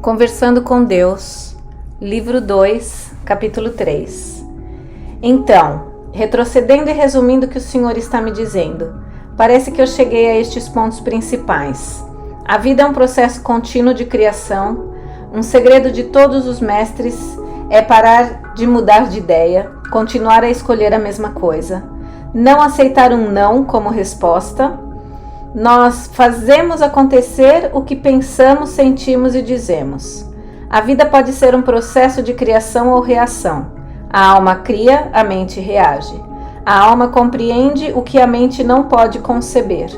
Conversando com Deus, livro 2, capítulo 3. Então, retrocedendo e resumindo o que o Senhor está me dizendo, parece que eu cheguei a estes pontos principais. A vida é um processo contínuo de criação. Um segredo de todos os mestres é parar de mudar de ideia, continuar a escolher a mesma coisa, não aceitar um não como resposta. Nós fazemos acontecer o que pensamos, sentimos e dizemos. A vida pode ser um processo de criação ou reação. A alma cria, a mente reage. A alma compreende o que a mente não pode conceber.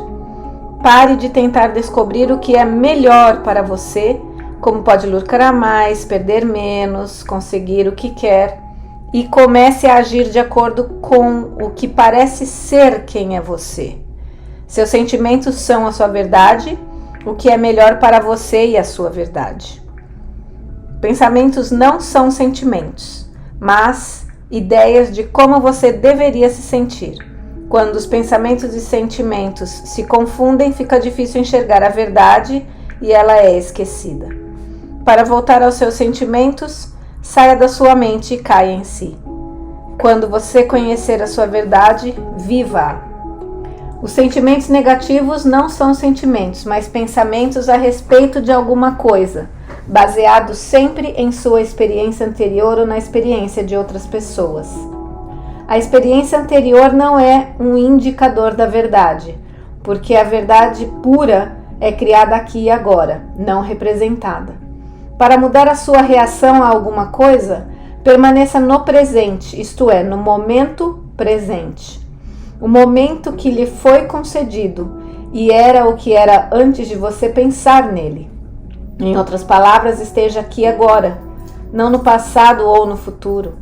Pare de tentar descobrir o que é melhor para você, como pode lucrar mais, perder menos, conseguir o que quer, e comece a agir de acordo com o que parece ser quem é você. Seus sentimentos são a sua verdade, o que é melhor para você e a sua verdade. Pensamentos não são sentimentos, mas ideias de como você deveria se sentir. Quando os pensamentos e sentimentos se confundem, fica difícil enxergar a verdade e ela é esquecida. Para voltar aos seus sentimentos, saia da sua mente e caia em si. Quando você conhecer a sua verdade, viva-a. Os sentimentos negativos não são sentimentos, mas pensamentos a respeito de alguma coisa, baseados sempre em sua experiência anterior ou na experiência de outras pessoas. A experiência anterior não é um indicador da verdade, porque a verdade pura é criada aqui e agora, não representada. Para mudar a sua reação a alguma coisa, permaneça no presente, isto é, no momento presente. O momento que lhe foi concedido e era o que era antes de você pensar nele. Em outras palavras, esteja aqui agora, não no passado ou no futuro.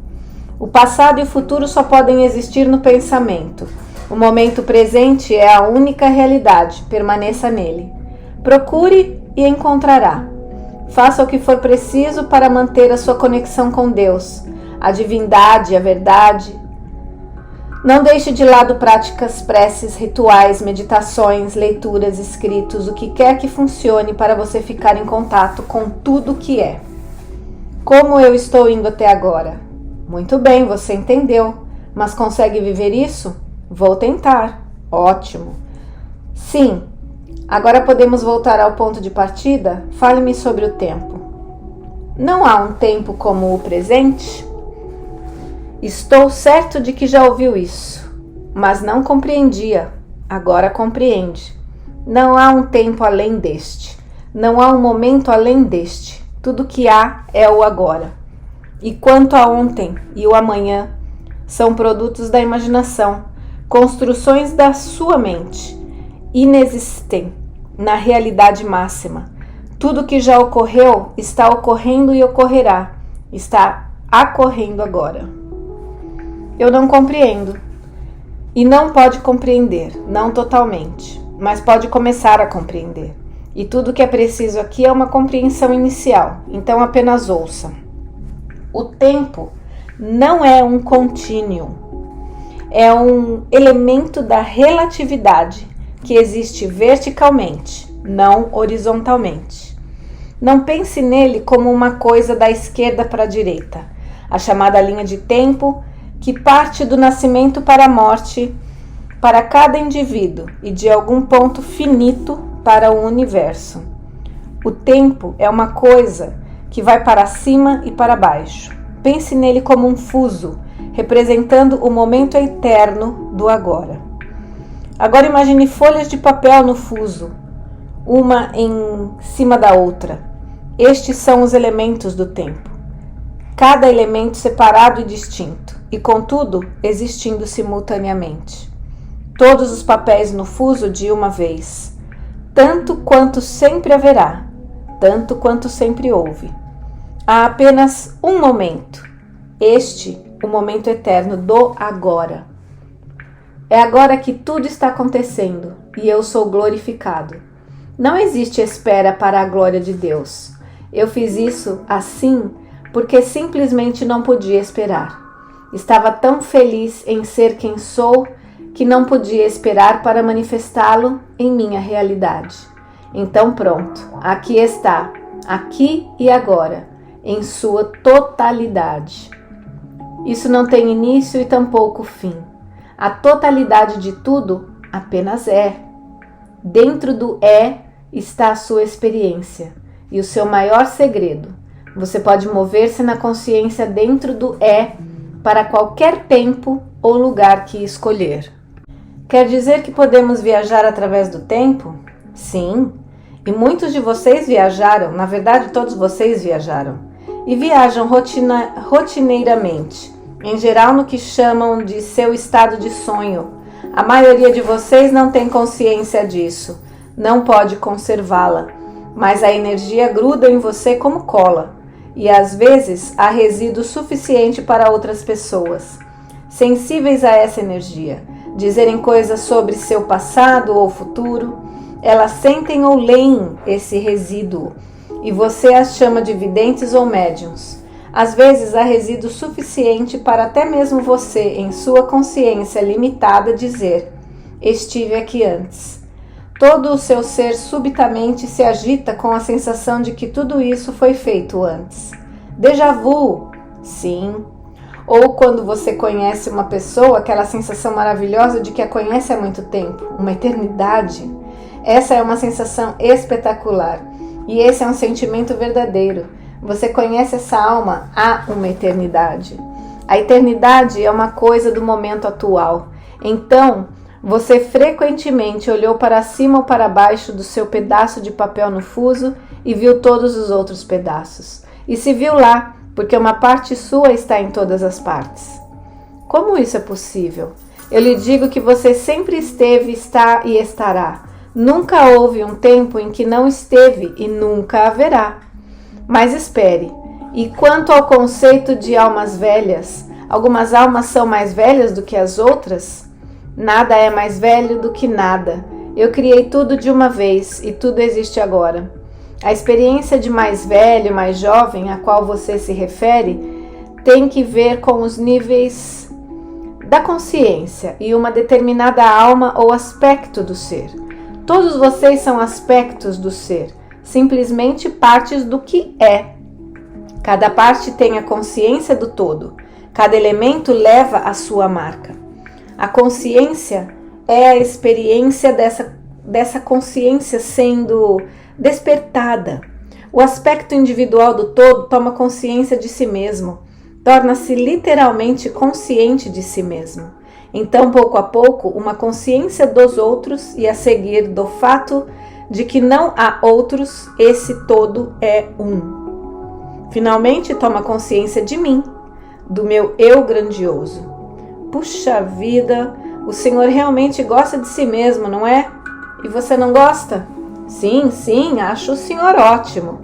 O passado e o futuro só podem existir no pensamento. O momento presente é a única realidade, permaneça nele. Procure e encontrará. Faça o que for preciso para manter a sua conexão com Deus, a divindade, a verdade. Não deixe de lado práticas, preces, rituais, meditações, leituras, escritos, o que quer que funcione para você ficar em contato com tudo que é. Como eu estou indo até agora? Muito bem, você entendeu, mas consegue viver isso? Vou tentar. Ótimo. Sim, agora podemos voltar ao ponto de partida? Fale-me sobre o tempo. Não há um tempo como o presente? Estou certo de que já ouviu isso, mas não compreendia. Agora compreende. Não há um tempo além deste. Não há um momento além deste. Tudo que há é o agora. E quanto a ontem e o amanhã, são produtos da imaginação, construções da sua mente. Inexistem na realidade máxima. Tudo que já ocorreu está ocorrendo e ocorrerá. Está ocorrendo agora. Eu não compreendo. E não pode compreender, não totalmente, mas pode começar a compreender. E tudo que é preciso aqui é uma compreensão inicial, então apenas ouça. O tempo não é um contínuo, é um elemento da relatividade que existe verticalmente, não horizontalmente. Não pense nele como uma coisa da esquerda para a direita, a chamada linha de tempo que parte do nascimento para a morte para cada indivíduo e de algum ponto finito para o universo. O tempo é uma coisa que vai para cima e para baixo. Pense nele como um fuso, representando o momento eterno do agora. Agora imagine folhas de papel no fuso, uma em cima da outra. Estes são os elementos do tempo. Cada elemento separado e distinto, e contudo existindo simultaneamente. Todos os papéis no fuso de uma vez, tanto quanto sempre haverá, tanto quanto sempre houve. Há apenas um momento, este, o momento eterno do agora. É agora que tudo está acontecendo e eu sou glorificado. Não existe espera para a glória de Deus. Eu fiz isso assim porque simplesmente não podia esperar. Estava tão feliz em ser quem sou que não podia esperar para manifestá-lo em minha realidade. Então pronto, aqui está. aqui e agora, em sua totalidade. Isso não tem início e tampouco fim. A totalidade de tudo apenas é. Dentro do está a sua experiência e o seu maior segredo. Você pode mover-se na consciência dentro do para qualquer tempo ou lugar que escolher. Quer dizer que podemos viajar através do tempo? Sim, e muitos de vocês viajaram, na verdade todos vocês viajaram, e viajam rotineiramente, em geral no que chamam de seu estado de sonho. A maioria de vocês não tem consciência disso, não pode conservá-la, mas a energia gruda em você como cola, e às vezes há resíduo suficiente para outras pessoas, sensíveis a essa energia, dizerem coisas sobre seu passado ou futuro. Elas sentem ou leem esse resíduo, e você as chama de videntes ou médiuns. Às vezes há resíduo suficiente para até mesmo você, em sua consciência limitada, dizer: estive aqui antes. Todo o seu ser subitamente se agita com a sensação de que tudo isso foi feito antes. Déjà vu? Sim. Ou quando você conhece uma pessoa, aquela sensação maravilhosa de que a conhece há muito tempo, uma eternidade. Essa é uma sensação espetacular. E esse é um sentimento verdadeiro. Você conhece essa alma há uma eternidade. A eternidade é uma coisa do momento atual. Então, você frequentemente olhou para cima ou para baixo do seu pedaço de papel no fuso e viu todos os outros pedaços. E se viu lá, porque uma parte sua está em todas as partes. Como isso é possível? Eu lhe digo que você sempre esteve, está e estará. Nunca houve um tempo em que não esteve e nunca haverá. Mas espere, e quanto ao conceito de almas velhas, algumas almas são mais velhas do que as outras? Nada é mais velho do que nada. Eu criei tudo de uma vez e tudo existe agora. A experiência de mais velho, mais jovem, a qual você se refere, tem que ver com os níveis da consciência e uma determinada alma ou aspecto do ser. Todos vocês são aspectos do ser, simplesmente partes do que é. Cada parte tem a consciência do todo. Cada elemento leva a sua marca. A consciência é a experiência dessa consciência sendo despertada. O aspecto individual do todo toma consciência de si mesmo, torna-se literalmente consciente de si mesmo. Então, pouco a pouco, uma consciência dos outros e a seguir do fato de que não há outros, esse todo é um. Finalmente, toma consciência de mim, do meu eu grandioso. Puxa vida, o Senhor realmente gosta de si mesmo, não é? E você não gosta? Sim, acho o Senhor ótimo.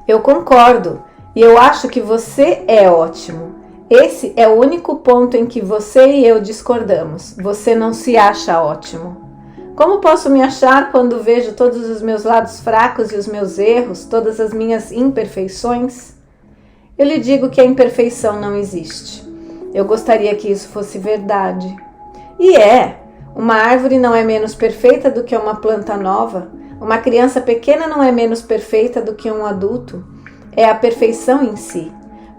Eu concordo, e eu acho que você é ótimo. Esse é o único ponto em que você e eu discordamos. Você não se acha ótimo. Como posso me achar quando vejo todos os meus lados fracos e os meus erros, todas as minhas imperfeições? Eu lhe digo que a imperfeição não existe. Eu gostaria que isso fosse verdade. E uma árvore não é menos perfeita do que uma planta nova. Uma criança pequena não é menos perfeita do que um adulto. É a perfeição em si.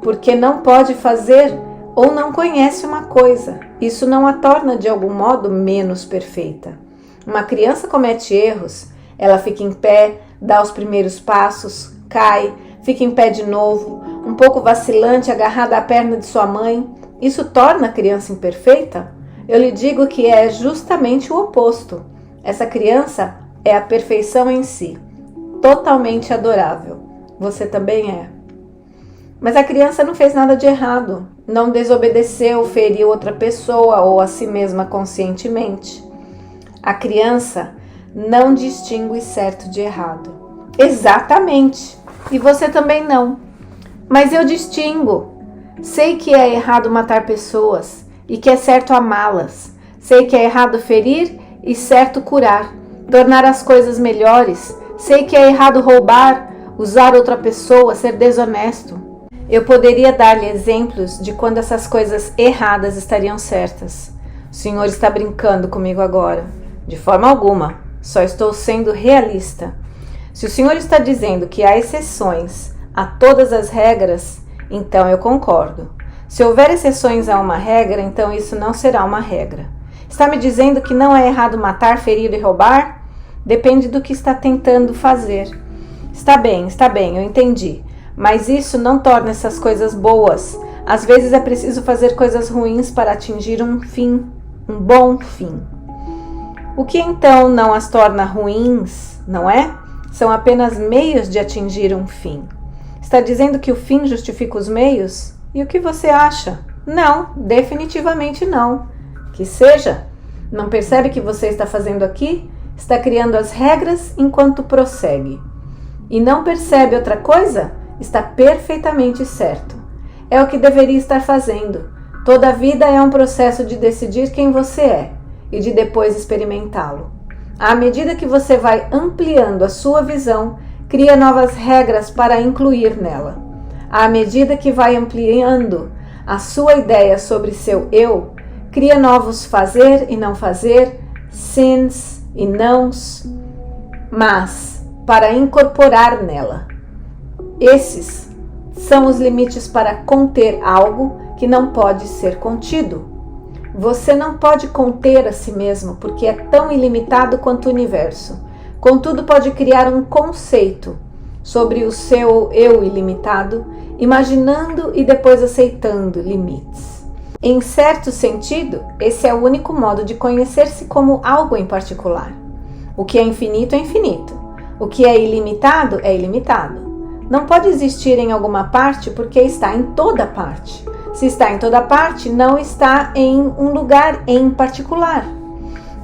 Porque não pode fazer ou não conhece uma coisa. Isso não a torna de algum modo menos perfeita. Uma criança comete erros, ela fica em pé, dá os primeiros passos, cai, fica em pé de novo, um pouco vacilante, agarrada à perna de sua mãe. Isso torna a criança imperfeita? Eu lhe digo que é justamente o oposto. Essa criança é a perfeição em si, totalmente adorável. Você também é. Mas a criança não fez nada de errado, não desobedeceu, feriu outra pessoa ou a si mesma conscientemente. A criança não distingue certo de errado. Exatamente. E você também não. Mas eu distingo. Sei que é errado matar pessoas e que é certo amá-las. Sei que é errado ferir e certo curar, tornar as coisas melhores. Sei que é errado roubar, usar outra pessoa, ser desonesto. Eu poderia dar-lhe exemplos de quando essas coisas erradas estariam certas. O Senhor está brincando comigo agora. De forma alguma, só estou sendo realista. Se o Senhor está dizendo que há exceções a todas as regras, então eu concordo. Se houver exceções a uma regra, então isso não será uma regra. Está me dizendo que não é errado matar, ferir e roubar? Depende do que está tentando fazer. Está bem, eu entendi. Mas isso não torna essas coisas boas. Às vezes é preciso fazer coisas ruins para atingir um fim, um bom fim. O que então não as torna ruins, não é? São apenas meios de atingir um fim. Está dizendo que o fim justifica os meios? E o que você acha? Não, definitivamente não. Que seja. Não percebe que você está fazendo aqui? Está criando as regras enquanto prossegue. E não percebe outra coisa? Está perfeitamente certo. É o que deveria estar fazendo. Toda a vida é um processo de decidir quem você é e de depois experimentá-lo. À medida que você vai ampliando a sua visão, cria novas regras para incluir nela. À medida que vai ampliando a sua ideia sobre seu eu, cria novos fazer e não fazer, sims e nãos, mas para incorporar nela. Esses são os limites para conter algo que não pode ser contido. Você não pode conter a si mesmo porque é tão ilimitado quanto o universo. Contudo, pode criar um conceito sobre o seu eu ilimitado, imaginando e depois aceitando limites. Em certo sentido, esse é o único modo de conhecer-se como algo em particular. O que é infinito é infinito. O que é ilimitado é ilimitado. Não pode existir em alguma parte porque está em toda parte. Se está em toda parte, não está em um lugar em particular.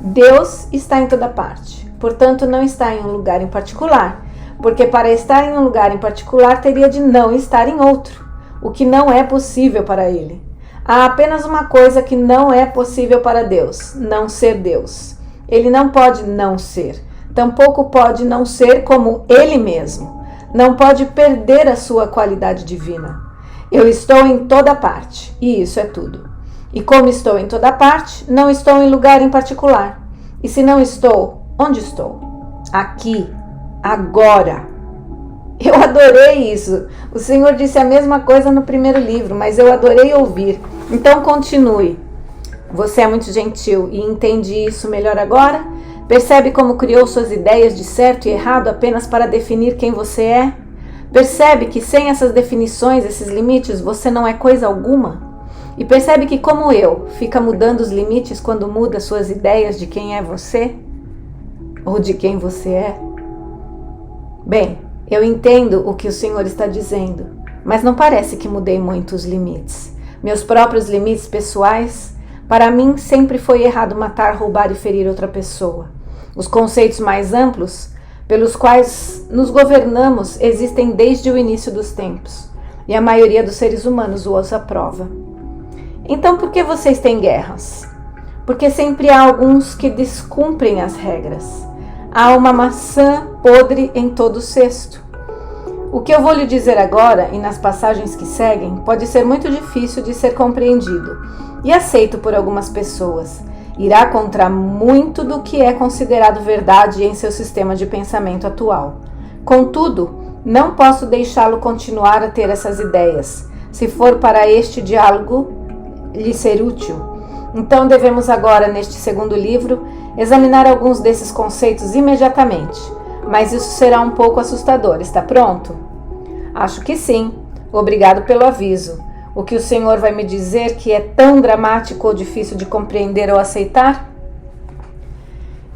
Deus está em toda parte. Portanto, não está em um lugar em particular. Porque para estar em um lugar em particular, teria de não estar em outro. O que não é possível para ele. Há apenas uma coisa que não é possível para Deus: não ser Deus. Ele não pode não ser. Tampouco pode não ser como ele mesmo. Não pode perder a sua qualidade divina. Eu estou em toda parte, e isso é tudo. E como estou em toda parte, não estou em lugar em particular. E se não estou, onde estou? Aqui, agora. Eu adorei isso. O Senhor disse a mesma coisa no primeiro livro, mas eu adorei ouvir. Então continue. Você é muito gentil e entende isso melhor agora? Percebe como criou suas ideias de certo e errado apenas para definir quem você é? Percebe que sem essas definições, esses limites, você não é coisa alguma? E percebe que, como eu, fica mudando os limites quando muda suas ideias de quem é você? Ou de quem você é? Bem, eu entendo o que o Senhor está dizendo, mas não parece que mudei muito os limites. Meus próprios limites pessoais, para mim sempre foi errado matar, roubar e ferir outra pessoa. Os conceitos mais amplos, pelos quais nos governamos, existem desde o início dos tempos, e a maioria dos seres humanos os aprova. Então, por que vocês têm guerras? Porque sempre há alguns que descumprem as regras. Há uma maçã podre em todo cesto. O que eu vou lhe dizer agora, e nas passagens que seguem, pode ser muito difícil de ser compreendido e aceito por algumas pessoas. Irá contra muito do que é considerado verdade em seu sistema de pensamento atual. Contudo, não posso deixá-lo continuar a ter essas ideias, se for para este diálogo lhe ser útil. Então devemos agora, neste segundo livro, examinar alguns desses conceitos imediatamente, mas isso será um pouco assustador. Está pronto? Acho que sim. Obrigado pelo aviso. O que o Senhor vai me dizer que é tão dramático ou difícil de compreender ou aceitar?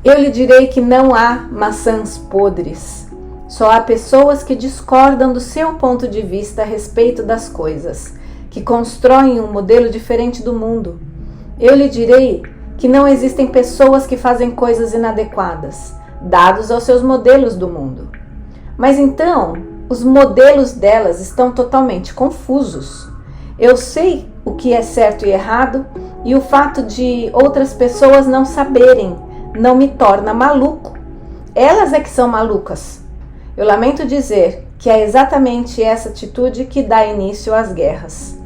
Eu lhe direi que não há maçãs podres. Só há pessoas que discordam do seu ponto de vista a respeito das coisas, que constroem um modelo diferente do mundo. Eu lhe direi que não existem pessoas que fazem coisas inadequadas, dados aos seus modelos do mundo. Mas então, os modelos delas estão totalmente confusos. Eu sei o que é certo e errado, e o fato de outras pessoas não saberem não me torna maluco. Elas é que são malucas. Eu lamento dizer que é exatamente essa atitude que dá início às guerras.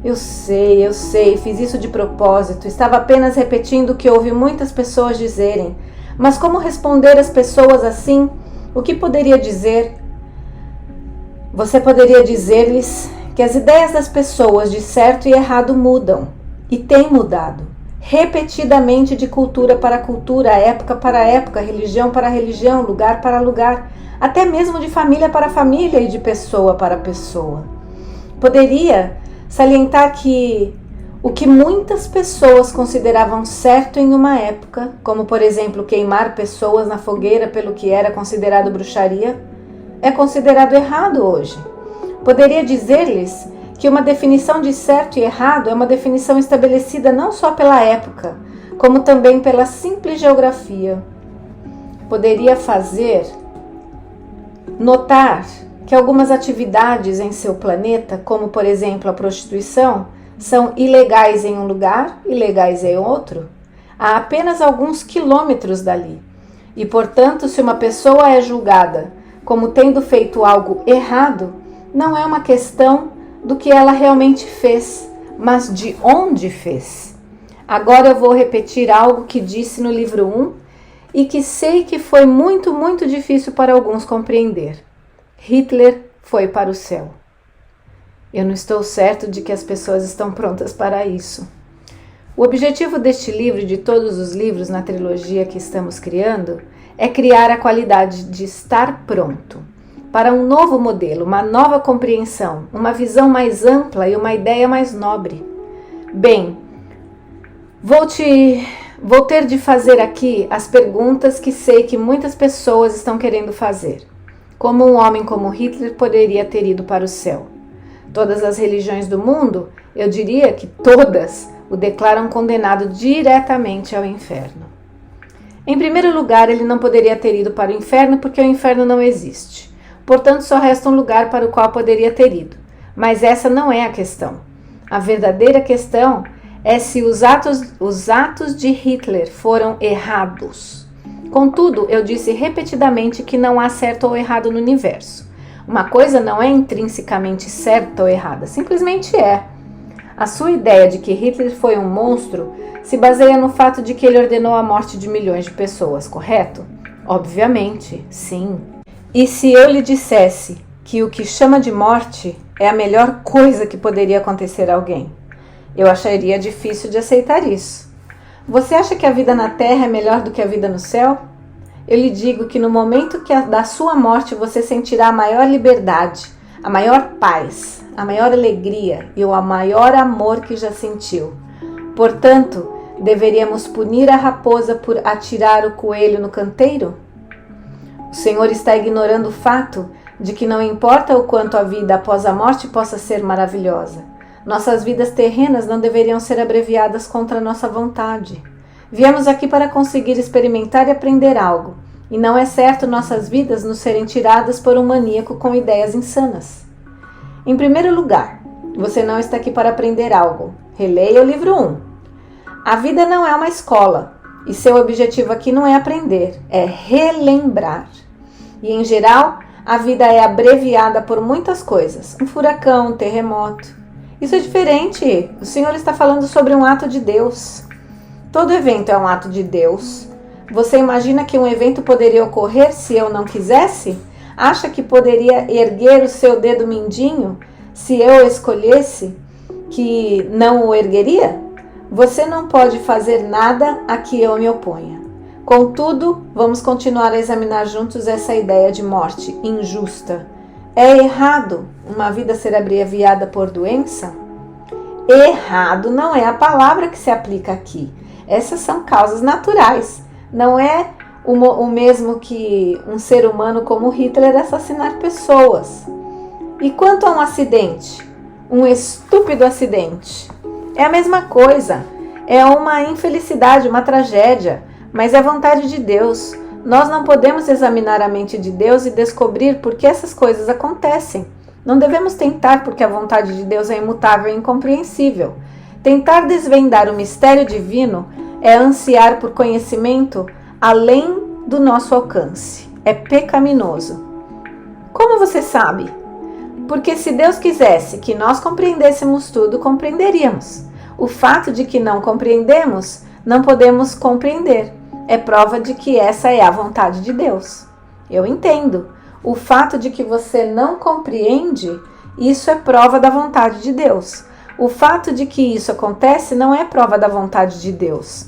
Eu sei, fiz isso de propósito, estava apenas repetindo o que ouvi muitas pessoas dizerem. Mas como responder às pessoas assim, O que poderia dizer? Você poderia dizer-lhes que as ideias das pessoas de certo e errado mudam, e têm mudado, repetidamente de cultura para cultura, época para época, religião para religião, lugar para lugar, até mesmo de família para família e de pessoa para pessoa. Poderia salientar que o que muitas pessoas consideravam certo em uma época, como por exemplo queimar pessoas na fogueira pelo que era considerado bruxaria, é considerado errado hoje. Poderia dizer-lhes que uma definição de certo e errado é uma definição estabelecida não só pela época, como também pela simples geografia. Poderia fazer notar que algumas atividades em seu planeta, como por exemplo a prostituição, são ilegais em um lugar e legais em outro, a apenas alguns quilômetros dali. E, portanto, se uma pessoa é julgada como tendo feito algo errado, não é uma questão do que ela realmente fez, mas de onde fez. Agora eu vou repetir algo que disse no livro 1 e que sei que foi muito, muito difícil para alguns compreender. Hitler foi para o céu. Eu não estou certo de que as pessoas estão prontas para isso. O objetivo deste livro e de todos os livros na trilogia que estamos criando é criar a qualidade de estar pronto para um novo modelo, uma nova compreensão, uma visão mais ampla e uma ideia mais nobre. Bem, vou ter de fazer aqui as perguntas que sei que muitas pessoas estão querendo fazer. Como um homem como Hitler poderia ter ido para o céu? Todas as religiões do mundo, eu diria que todas, o declaram condenado diretamente ao inferno. Em primeiro lugar, ele não poderia ter ido para o inferno porque o inferno não existe. Portanto, só resta um lugar para o qual poderia ter ido. Mas essa não é a questão. A verdadeira questão é se os atos de Hitler foram errados. Contudo, eu disse repetidamente que não há certo ou errado no universo. Uma coisa não é intrinsecamente certa ou errada, simplesmente é. A sua ideia de que Hitler foi um monstro se baseia no fato de que ele ordenou a morte de milhões de pessoas, correto? Obviamente, sim. E se eu lhe dissesse que o que chama de morte é a melhor coisa que poderia acontecer a alguém? Eu acharia difícil de aceitar isso. Você acha que a vida na Terra é melhor do que a vida no céu? Eu lhe digo que no momento da sua morte você sentirá a maior liberdade, a maior paz, a maior alegria e o maior amor que já sentiu. Portanto, deveríamos punir a raposa por atirar o coelho no canteiro? O Senhor está ignorando o fato de que não importa o quanto a vida após a morte possa ser maravilhosa. Nossas vidas terrenas não deveriam ser abreviadas contra a nossa vontade. Viemos aqui para conseguir experimentar e aprender algo, e não é certo nossas vidas nos serem tiradas por um maníaco com ideias insanas. Em primeiro lugar, você não está aqui para aprender algo. Releia o livro 1. A vida não é uma escola, e seu objetivo aqui não é aprender, é relembrar. E em geral, a vida é abreviada por muitas coisas, um furacão, um terremoto. Isso é diferente, o Senhor está falando sobre um ato de Deus. Todo evento é um ato de Deus. Você imagina que um evento poderia ocorrer se eu não quisesse? Acha que poderia erguer o seu dedo mindinho se eu escolhesse que não o ergueria? Você não pode fazer nada a que eu me oponha. Contudo, vamos continuar a examinar juntos essa ideia de morte injusta. É errado uma vida ser abreviada por doença? Errado não é a palavra que se aplica aqui. Essas são causas naturais. Não é o mesmo que um ser humano como Hitler assassinar pessoas. E quanto a um acidente? Um estúpido acidente. É a mesma coisa. É uma infelicidade, uma tragédia. Mas é a vontade de Deus. Nós não podemos examinar a mente de Deus e descobrir por que essas coisas acontecem. Não devemos tentar porque a vontade de Deus é imutável e incompreensível. Tentar desvendar o mistério divino é ansiar por conhecimento além do nosso alcance. É pecaminoso. Como você sabe? Porque se Deus quisesse que nós compreendêssemos tudo, compreenderíamos. O fato de que não compreendemos, não podemos compreender. É prova de que essa é a vontade de Deus. Eu entendo. O fato de que você não compreende, isso é prova da vontade de Deus. O fato de que isso acontece não é prova da vontade de Deus.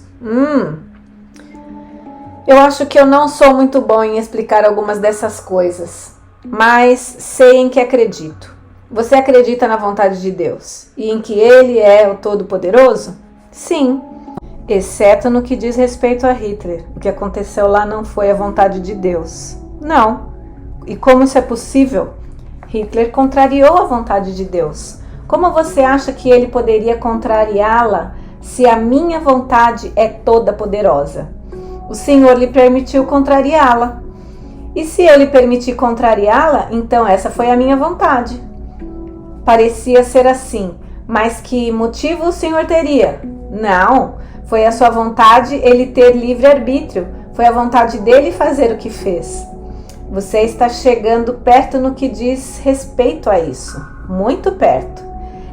Eu acho que eu não sou muito bom em explicar algumas dessas coisas, mas sei em que acredito. Você acredita na vontade de Deus e em que Ele é o Todo-Poderoso? Sim, exceto no que diz respeito a Hitler. O que aconteceu lá não foi a vontade de Deus. Não. E como isso é possível? Hitler contrariou a vontade de Deus. Como você acha que ele poderia contrariá-la se a minha vontade é toda poderosa? O Senhor lhe permitiu contrariá-la. E se ele permitir contrariá-la, então essa foi a minha vontade. Parecia ser assim, mas que motivo o Senhor teria? Não, foi a sua vontade ele ter livre-arbítrio. Foi a vontade dele fazer o que fez. Você está chegando perto no que diz respeito a isso. Muito perto.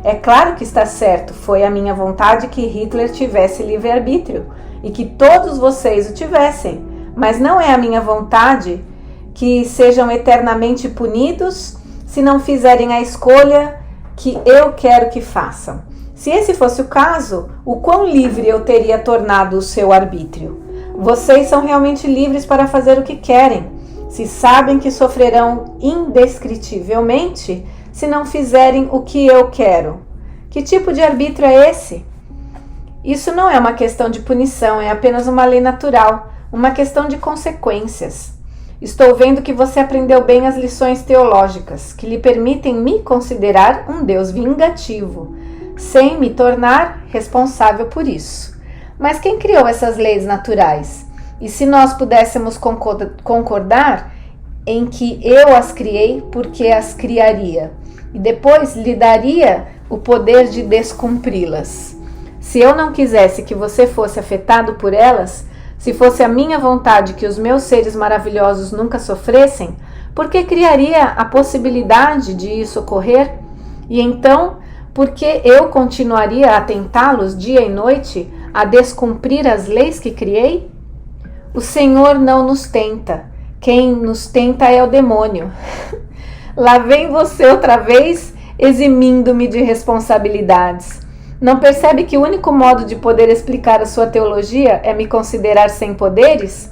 É claro que está certo, foi a minha vontade que Hitler tivesse livre-arbítrio e que todos vocês o tivessem, mas não é a minha vontade que sejam eternamente punidos se não fizerem a escolha que eu quero que façam. Se esse fosse o caso, o quão livre eu teria tornado o seu arbítrio? Vocês são realmente livres para fazer o que querem, se sabem que sofrerão indescritivelmente se não fizerem o que eu quero. Que tipo de arbítrio é esse? Isso não é uma questão de punição, é apenas uma lei natural, uma questão de consequências. Estou vendo que você aprendeu bem as lições teológicas, que lhe permitem me considerar um Deus vingativo, sem me tornar responsável por isso. Mas quem criou essas leis naturais? E se nós pudéssemos concordar em que eu as criei porque as criaria, e depois lhe daria o poder de descumpri-las. Se eu não quisesse que você fosse afetado por elas, se fosse a minha vontade que os meus seres maravilhosos nunca sofressem, por que criaria a possibilidade de isso ocorrer? E então, por que eu continuaria a tentá-los dia e noite a descumprir as leis que criei? O Senhor não nos tenta. Quem nos tenta é o demônio. Lá vem você outra vez, eximindo-me de responsabilidades. Não percebe que o único modo de poder explicar a sua teologia é me considerar sem poderes?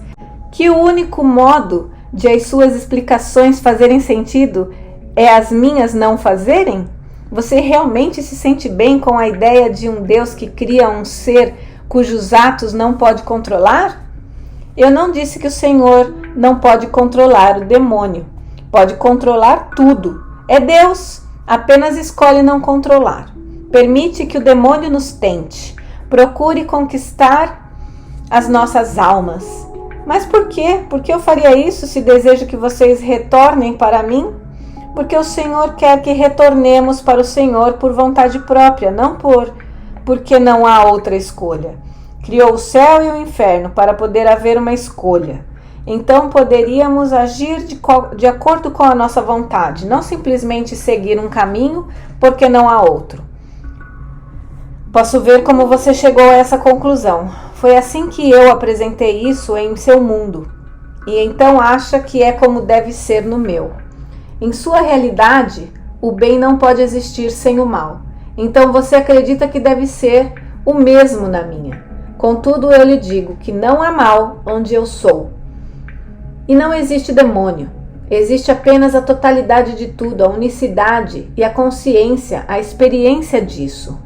Que o único modo de as suas explicações fazerem sentido é as minhas não fazerem? Você realmente se sente bem com a ideia de um Deus que cria um ser cujos atos não pode controlar? Eu não disse que o Senhor não pode controlar o demônio. Pode controlar tudo. É Deus, apenas escolhe não controlar. Permite que o demônio nos tente. Procure conquistar as nossas almas. Mas por quê? Por que eu faria isso se desejo que vocês retornem para mim? Porque o Senhor quer que retornemos para o Senhor por vontade própria, não porque não há outra escolha. Criou o céu e o inferno para poder haver uma escolha. Então poderíamos agir de acordo com a nossa vontade, não simplesmente seguir um caminho porque não há outro. Posso ver como você chegou a essa conclusão. Foi assim que eu apresentei isso em seu mundo, e então acha que é como deve ser no meu. Em sua realidade, o bem não pode existir sem o mal. Então você acredita que deve ser o mesmo na minha. Contudo, eu lhe digo que não há mal onde eu sou. E não existe demônio. Existe apenas a totalidade de tudo, a unicidade e a consciência, a experiência disso.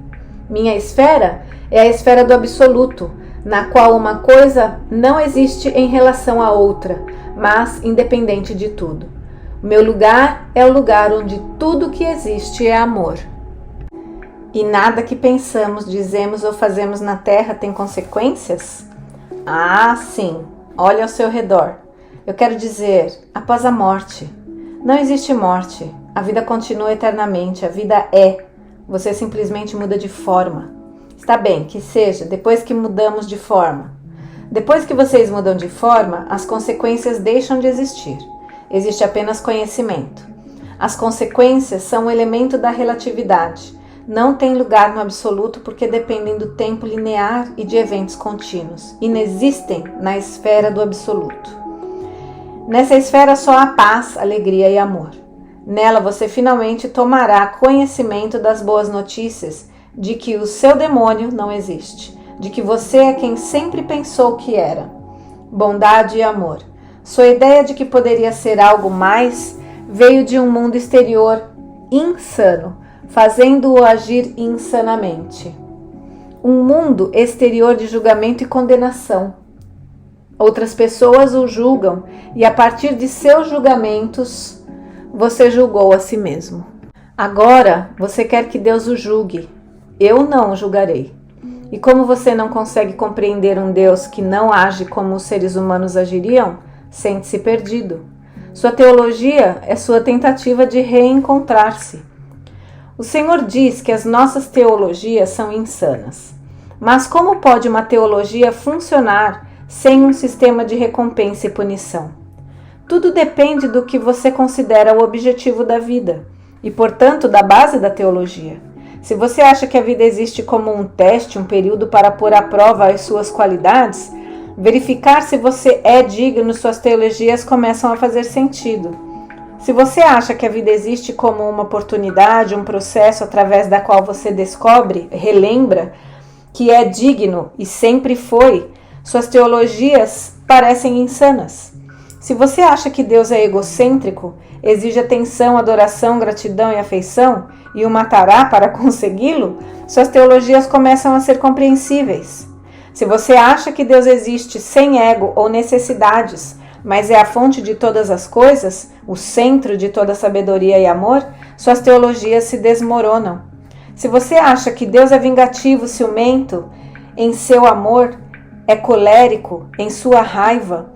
Minha esfera é a esfera do absoluto, na qual uma coisa não existe em relação à outra, mas independente de tudo. O meu lugar é o lugar onde tudo que existe é amor. E nada que pensamos, dizemos ou fazemos na Terra tem consequências? Ah, sim. Olha ao seu redor. Eu quero dizer, após a morte. Não existe morte. A vida continua eternamente. A vida é. Você simplesmente muda de forma. Está bem, que seja, depois que mudamos de forma. Depois que vocês mudam de forma, as consequências deixam de existir. Existe apenas conhecimento. As consequências são um elemento da relatividade. Não têm lugar no absoluto porque dependem do tempo linear e de eventos contínuos. Inexistem na esfera do absoluto. Nessa esfera só há paz, alegria e amor. Nela você finalmente tomará conhecimento das boas notícias de que o seu demônio não existe, de que você é quem sempre pensou que era. Bondade e amor. Sua ideia de que poderia ser algo mais veio de um mundo exterior insano, fazendo-o agir insanamente. Um mundo exterior de julgamento e condenação. Outras pessoas o julgam e a partir de seus julgamentos, você julgou a si mesmo. Agora você quer que Deus o julgue. Eu não o julgarei. E como você não consegue compreender um Deus que não age como os seres humanos agiriam, sente-se perdido. Sua teologia é sua tentativa de reencontrar-se. O Senhor diz que as nossas teologias são insanas. Mas como pode uma teologia funcionar sem um sistema de recompensa e punição? Tudo depende do que você considera o objetivo da vida e, portanto, da base da teologia. Se você acha que a vida existe como um teste, um período para pôr à prova as suas qualidades, verificar se você é digno, suas teologias começam a fazer sentido. Se você acha que a vida existe como uma oportunidade, um processo através da qual você descobre, relembra, que é digno e sempre foi, suas teologias parecem insanas. Se você acha que Deus é egocêntrico, exige atenção, adoração, gratidão e afeição e o matará para consegui-lo, suas teologias começam a ser compreensíveis. Se você acha que Deus existe sem ego ou necessidades, mas é a fonte de todas as coisas, o centro de toda sabedoria e amor, suas teologias se desmoronam. Se você acha que Deus é vingativo, ciumento em seu amor, é colérico em sua raiva,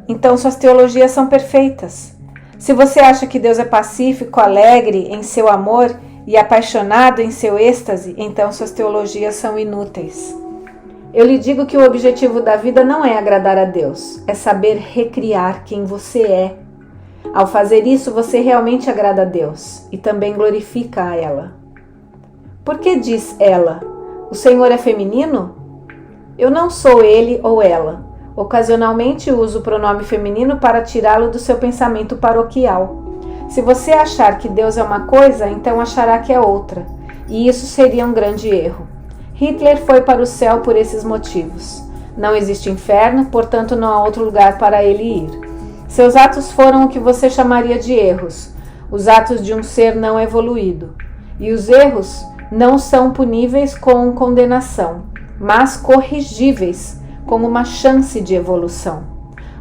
então suas teologias são perfeitas. Se você acha que Deus é pacífico, alegre em seu amor e apaixonado em seu êxtase, então suas teologias são inúteis. Eu lhe digo que o objetivo da vida não é agradar a Deus, é saber recriar quem você é. Ao fazer isso, você realmente agrada a Deus e também glorifica a ela. Por que diz ela? O Senhor é feminino? Eu não sou ele ou ela. Ocasionalmente uso o pronome feminino para tirá-lo do seu pensamento paroquial. Se você achar que Deus é uma coisa, então achará que é outra, e isso seria um grande erro. Hitler foi para o céu por esses motivos. Não existe inferno, portanto não há outro lugar para ele ir. Seus atos foram o que você chamaria de erros, os atos de um ser não evoluído. E os erros não são puníveis com condenação, mas corrigíveis com uma chance de evolução.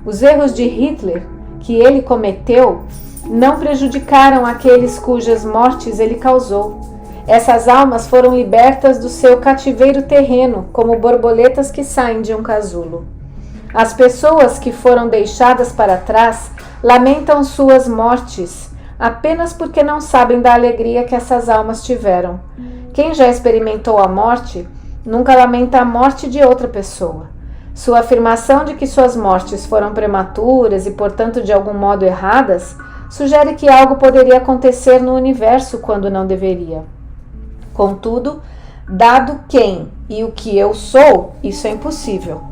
Os erros de Hitler, que ele cometeu, não prejudicaram aqueles cujas mortes ele causou. Essas almas foram libertas do seu cativeiro terreno, como borboletas que saem de um casulo. As pessoas que foram deixadas para trás lamentam suas mortes, apenas porque não sabem da alegria que essas almas tiveram. Quem já experimentou a morte, nunca lamenta a morte de outra pessoa. Sua afirmação de que suas mortes foram prematuras e, portanto, de algum modo erradas, sugere que algo poderia acontecer no universo quando não deveria. Contudo, dado quem e o que eu sou, isso é impossível.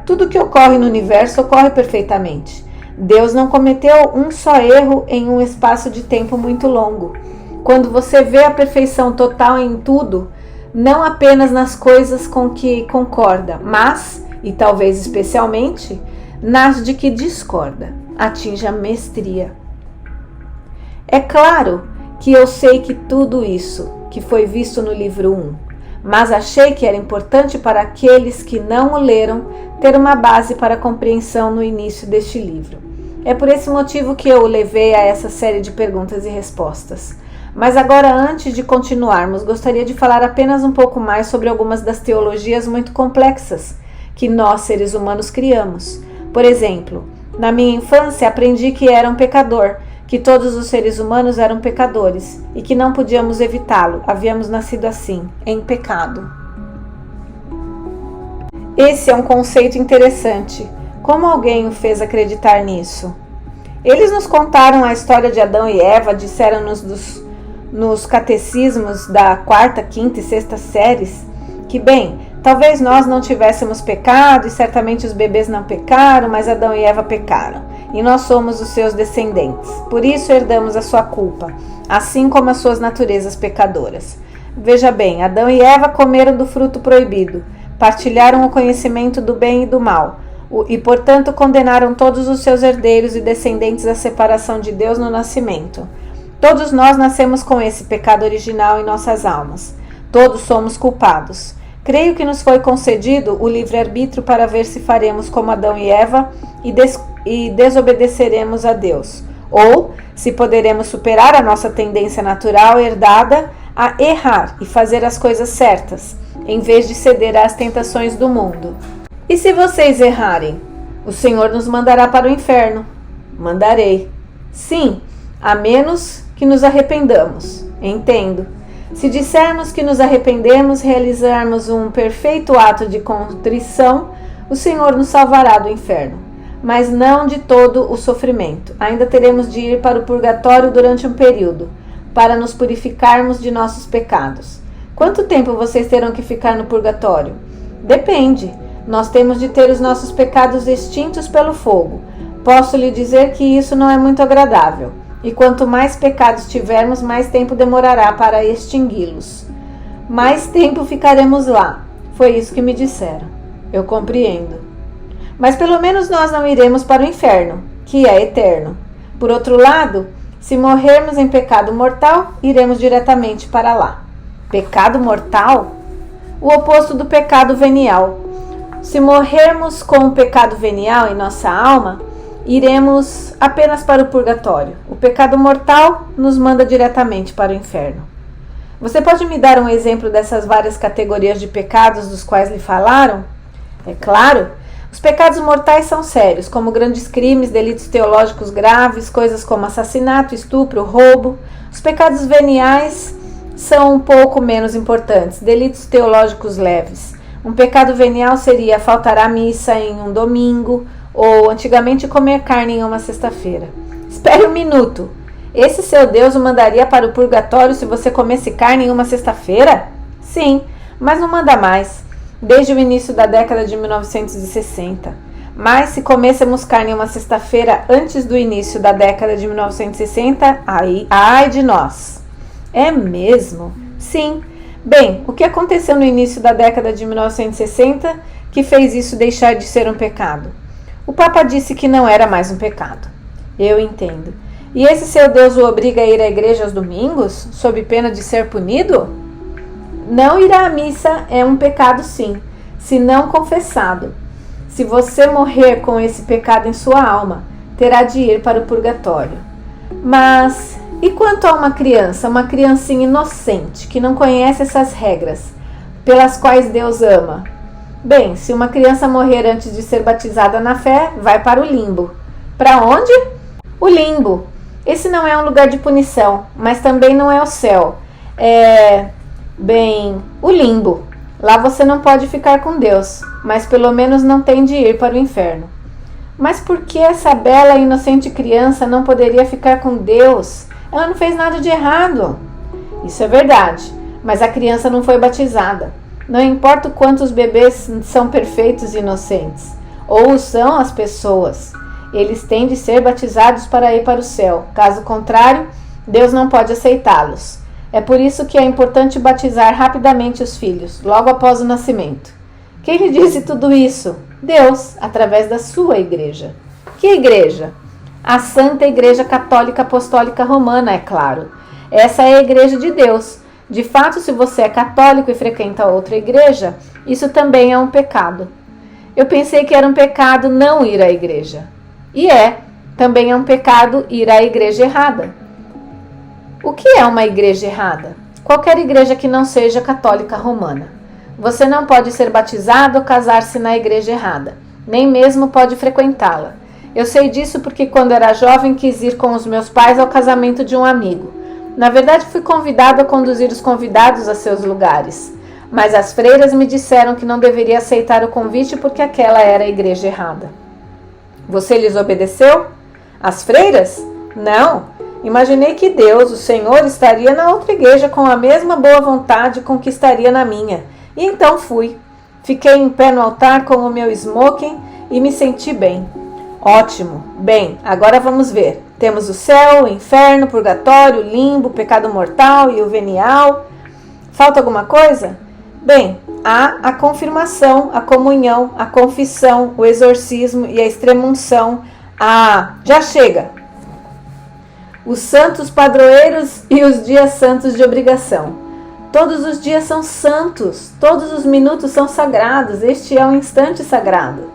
Tudo que ocorre no universo ocorre perfeitamente. Deus não cometeu um só erro em um espaço de tempo muito longo. Quando você vê a perfeição total em tudo, não apenas nas coisas com que concorda, mas, e talvez especialmente, nas de que discorda, atinge a mestria. É claro que eu sei que tudo isso que foi visto no livro 1, mas achei que era importante para aqueles que não o leram ter uma base para a compreensão no início deste livro. É por esse motivo que eu o levei a essa série de perguntas e respostas. Mas agora, antes de continuarmos, gostaria de falar apenas um pouco mais sobre algumas das teologias muito complexas que nós, seres humanos, criamos. Por exemplo, na minha infância aprendi que era um pecador, que todos os seres humanos eram pecadores e que não podíamos evitá-lo, havíamos nascido assim, em pecado. Esse é um conceito interessante. Como alguém o fez acreditar nisso? Eles nos contaram a história de Adão e Eva, disseram-nos nos catecismos da 4ª, 5ª e 6ª séries que, bem, talvez nós não tivéssemos pecado e certamente os bebês não pecaram, mas Adão e Eva pecaram. e nós somos os seus descendentes. Por isso herdamos a sua culpa, assim como as suas naturezas pecadoras. Veja bem, Adão e Eva comeram do fruto proibido, partilharam o conhecimento do bem e do mal, e portanto condenaram todos os seus herdeiros e descendentes à separação de Deus no nascimento. Todos nós nascemos com esse pecado original em nossas almas. Todos somos culpados. Creio que nos foi concedido o livre-arbítrio para ver se faremos como Adão e Eva e desobedeceremos a Deus, ou se poderemos superar a nossa tendência natural herdada a errar e fazer as coisas certas, em vez de ceder às tentações do mundo. E se vocês errarem? O Senhor nos mandará para o inferno. Mandarei. Sim, a menos que nos arrependamos. Entendo. Se dissermos que nos arrependemos, realizarmos um perfeito ato de contrição, o Senhor nos salvará do inferno, mas não de todo o sofrimento. Ainda teremos de ir para o purgatório durante um período, para nos purificarmos de nossos pecados. Quanto tempo vocês terão que ficar no purgatório? Depende. Nós temos de ter os nossos pecados extintos pelo fogo. Posso lhe dizer que isso não é muito agradável. E quanto mais pecados tivermos, mais tempo demorará para extingui-los. Mais tempo ficaremos lá. Foi isso que me disseram. Eu compreendo. Mas pelo menos nós não iremos para o inferno, que é eterno. Por outro lado, se morrermos em pecado mortal, iremos diretamente para lá. Pecado mortal? O oposto do pecado venial. Se morrermos com o pecado venial em nossa alma, iremos apenas para o purgatório. O pecado mortal nos manda diretamente para o inferno. Você pode me dar um exemplo dessas várias categorias de pecados dos quais lhe falaram? É claro, os pecados mortais são sérios, como grandes crimes, delitos teológicos graves, coisas como assassinato, estupro, roubo. Os pecados veniais são um pouco menos importantes, delitos teológicos leves. Um pecado venial seria faltar à missa em um domingo, ou antigamente comer carne em uma sexta-feira. Espere um minuto. Esse seu Deus o mandaria para o purgatório se você comesse carne em uma sexta-feira? Sim, mas não manda mais, desde o início da década de 1960. Mas se comêssemos carne em uma sexta-feira antes do início da década de 1960, ai de nós. É mesmo? Sim. Bem, o que aconteceu no início da década de 1960 que fez isso deixar de ser um pecado? O Papa disse que não era mais um pecado. Eu entendo. E esse seu Deus o obriga a ir à igreja aos domingos, sob pena de ser punido? Não ir à missa é um pecado, sim, se não confessado. Se você morrer com esse pecado em sua alma, terá de ir para o purgatório. Mas e quanto a uma criancinha inocente, que não conhece essas regras, pelas quais Deus ama? Bem, se uma criança morrer antes de ser batizada na fé, vai para o limbo. Para onde? O limbo. Esse não é um lugar de punição, mas também não é o céu. O limbo. Lá você não pode ficar com Deus, mas pelo menos não tem de ir para o inferno. Mas por que essa bela e inocente criança não poderia ficar com Deus? Ela não fez nada de errado. Isso é verdade, mas a criança não foi batizada. Não importa o quanto os bebês são perfeitos e inocentes, ou são as pessoas. Eles têm de ser batizados para ir para o céu. Caso contrário, Deus não pode aceitá-los. É por isso que é importante batizar rapidamente os filhos, logo após o nascimento. Quem lhe disse tudo isso? Deus, através da sua igreja. Que igreja? A Santa Igreja Católica Apostólica Romana, é claro. Essa é a igreja de Deus. De fato, se você é católico e frequenta outra igreja, isso também é um pecado. Eu pensei que era um pecado não ir à igreja. E também é um pecado ir à igreja errada. O que é uma igreja errada? Qualquer igreja que não seja católica romana. Você não pode ser batizado ou casar-se na igreja errada, nem mesmo pode frequentá-la. Eu sei disso porque quando era jovem quis ir com os meus pais ao casamento de um amigo. Na verdade, fui convidado a conduzir os convidados a seus lugares, mas as freiras me disseram que não deveria aceitar o convite porque aquela era a igreja errada. Você lhes obedeceu? As freiras? Não. Imaginei que Deus, o Senhor, estaria na outra igreja com a mesma boa vontade com que estaria na minha. E então fui. Fiquei em pé no altar com o meu smoking e me senti bem. Ótimo. Bem, agora vamos ver. Temos o céu, o inferno, o purgatório, o limbo, o pecado mortal e o venial. Falta alguma coisa? Bem, há a confirmação, a comunhão, a confissão, o exorcismo e a extrema-unção. Já chega! Os santos padroeiros e os dias santos de obrigação. Todos os dias são santos, todos os minutos são sagrados, este é um instante sagrado.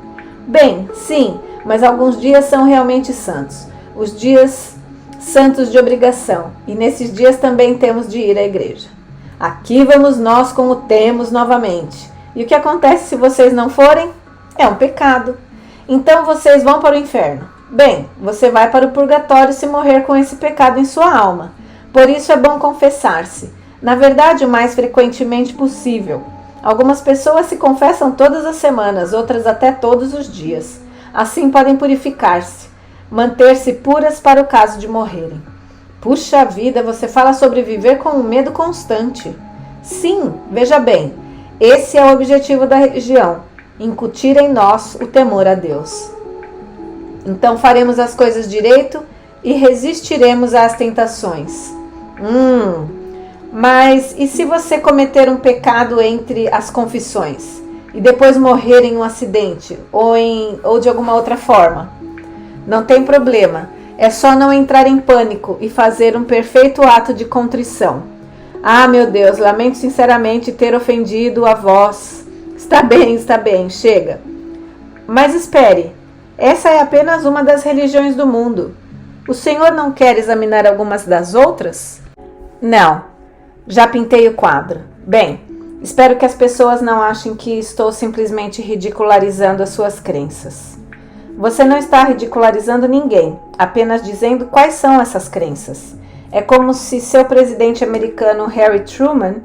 Bem, sim, mas alguns dias são realmente santos, os dias santos de obrigação, e nesses dias também temos de ir à igreja. Aqui vamos nós com o temos novamente. E o que acontece se vocês não forem? É um pecado. Então vocês vão para o inferno. Bem, você vai para o purgatório se morrer com esse pecado em sua alma. Por isso é bom confessar-se. Na verdade, o mais frequentemente possível. Algumas pessoas se confessam todas as semanas, outras até todos os dias. Assim podem purificar-se, manter-se puras para o caso de morrerem. Puxa vida, você fala sobre viver com um medo constante. Sim, veja bem, esse é o objetivo da religião, incutir em nós o temor a Deus. Então faremos as coisas direito e resistiremos às tentações. Mas e se você cometer um pecado entre as confissões e depois morrer em um acidente ou de alguma outra forma? Não tem problema, é só não entrar em pânico e fazer um perfeito ato de contrição. Ah, meu Deus, lamento sinceramente ter ofendido a vós. Está bem, chega. Mas espere, essa é apenas uma das religiões do mundo. O Senhor não quer examinar algumas das outras? Não, já pintei o quadro. Bem, espero que as pessoas não achem que estou simplesmente ridicularizando as suas crenças. Você não está ridicularizando ninguém, apenas dizendo quais são essas crenças. É como se seu presidente americano Harry Truman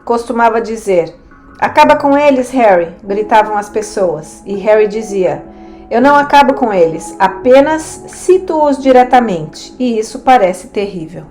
costumava dizer: "Acaba com eles, Harry", gritavam as pessoas, e Harry dizia: "Eu não acabo com eles, apenas cito-os diretamente", e isso parece terrível.